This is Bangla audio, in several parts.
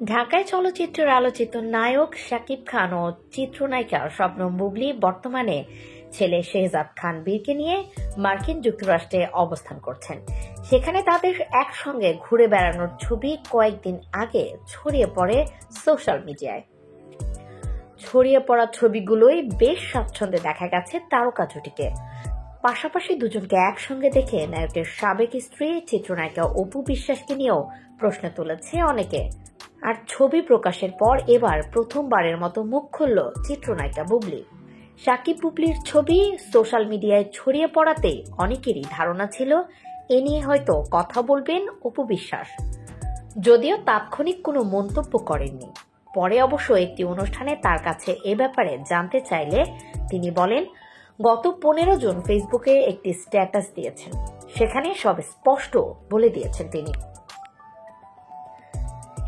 ঢাকায় চলচ্চিত্রের আলোচিত নায়ক শাকিব খান ও চিত্রনায়িকা শবনম বুবলী বর্তমানে ছেলে শেহজাদ খান বীরকে নিয়ে মার্কিন যুক্তরাষ্ট্রে অবস্থান করছেন। সেখানে তাদের একসঙ্গে ঘুরে বেড়ানোর ছবি কয়েকদিন আগে ছড়িয়ে পড়ে সোশ্যাল মিডিয়ায়। ছড়িয়ে পড়া ছবিগুলোই বেশ স্বাচ্ছন্দ্যে দেখা গেছে তারকা জুটিকে। পাশাপাশি দুজনকে একসঙ্গে দেখে নায়কের সাবেক স্ত্রী চিত্রনায়িকা অপু বিশ্বাসকে নিয়েও প্রশ্ন তুলেছে অনেকে। আর ছবি প্রকাশের পর এবার প্রথমবারের মতো মুখ খুলল চিত্রনায়িকা বুবলী। শাকিব বুবলীর ছবি সোশ্যাল মিডিয়ায় ছড়িয়ে পড়াতে অনেকেরই ধারণা ছিল এ নিয়ে হয়তো কথা বলবেন অপু বিশ্বাস, যদিও তাৎক্ষণিক কোনো মন্তব্য করেননি। পরে অবশ্য একটি অনুষ্ঠানে তার কাছে এ ব্যাপারে জানতে চাইলে তিনি বলেন, গত 15 জুন ফেসবুকে একটি স্ট্যাটাস দিয়েছেন, সেখানে সব স্পষ্ট বলে দিয়েছেন তিনি।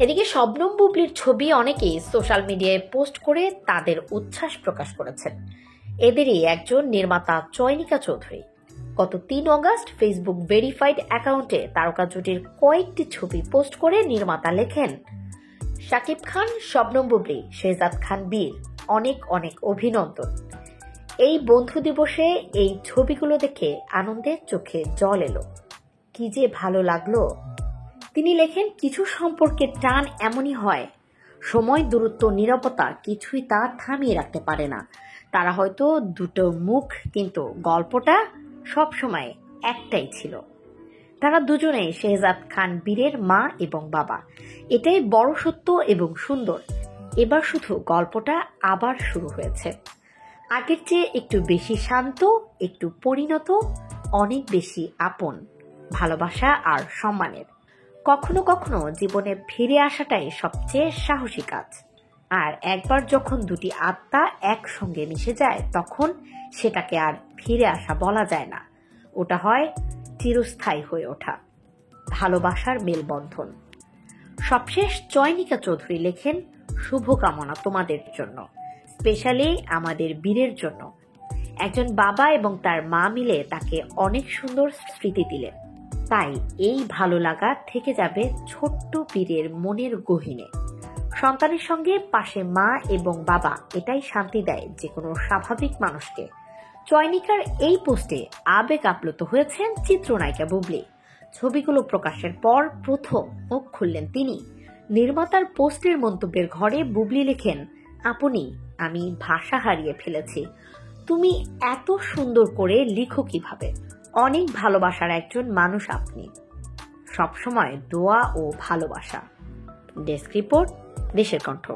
এদিকে শবনম বুবলীর ছবি অনেকেই সোশ্যাল মিডিয়ায় পোস্ট করে তাদের উচ্ছ্বাস প্রকাশ করেছেন। এদেরই একজন নির্মাতা চয়নিকা চৌধুরী। গত 3 অগস্ট ফেসবুক ভেরিফাইড অ্যাকাউন্টে তারকা জুটির কয়েকটি ছবি পোস্ট করে নির্মাতা লেখেন, শাকিব খান, শবনম বুবলী, শেহজাদ খান বীর, অনেক অনেক অভিনন্দন। এই বন্ধু দিবসে এই ছবিগুলো দেখে আনন্দে চোখে জল এলো, কি যে ভালো লাগলো। তিনি লেখেন, কিছু সম্পর্কের টান এমনই হয়, সময়, দূরত্ব, নীরবতা কিছুই তা থামিয়ে রাখতে পারে না। তারা হয়তো দুটো মুখ, কিন্তু গল্পটা সবসময় একটাই ছিল। তারা দুজনেই শেহজাদ খান বীরের মা এবং বাবা। এটাই বড় সত্য এবং সুন্দর। এবার শুধু গল্পটা আবার শুরু হয়েছে, আগের চেয়ে একটু বেশি শান্ত, একটু পরিণত, অনেক বেশি আপন, ভালোবাসা আর সম্মানের। কখনো কখনো জীবনে ফিরে আসাটাই সবচেয়ে সাহসী কাজ। আর একবার যখন দুটি আত্মা একসঙ্গে মিশে যায়, তখন সেটাকে আর ফিরে আসা বলা যায় না। ওটা হয় চিরস্থায়ী হয়ে ওঠা, ভালোবাসার মেলবন্ধন। সবশেষ চয়নিকা চৌধুরী লেখেন, শুভকামনা তোমাদের জন্য, স্পেশালি আমাদের বীরের জন্য। একজন বাবা এবং তার মা মিলে তাকে অনেক সুন্দর স্মৃতি দিলেন। তাই এই ভালো লাগা থেকে যাবে ছোট্ট বীরের মনের গহীনে। সন্তানের সঙ্গে পাশে মা এবং বাবা, এটাই শান্তি দেয় যে কোনো স্বাভাবিক মানুষকে। চয়নিকার এই পোস্টে আবেগ আপ্লুত হয়েছেন চিত্রনায়িকা বুবলী। ছবিগুলো প্রকাশের পর প্রথম মুখ খুললেন তিনি। নির্মাতার পোস্টের মন্তব্যের ঘরে বুবলী লেখেন, আপনি, আমি ভাষা হারিয়ে ফেলেছি। তুমি এত সুন্দর করে লিখো কিভাবে? অনেক ভালোবাসার একজন মানুষ আপনি। সবসময় দোয়া ও ভালোবাসা। ডেস্ক রিপোর্ট, দেশের কণ্ঠ।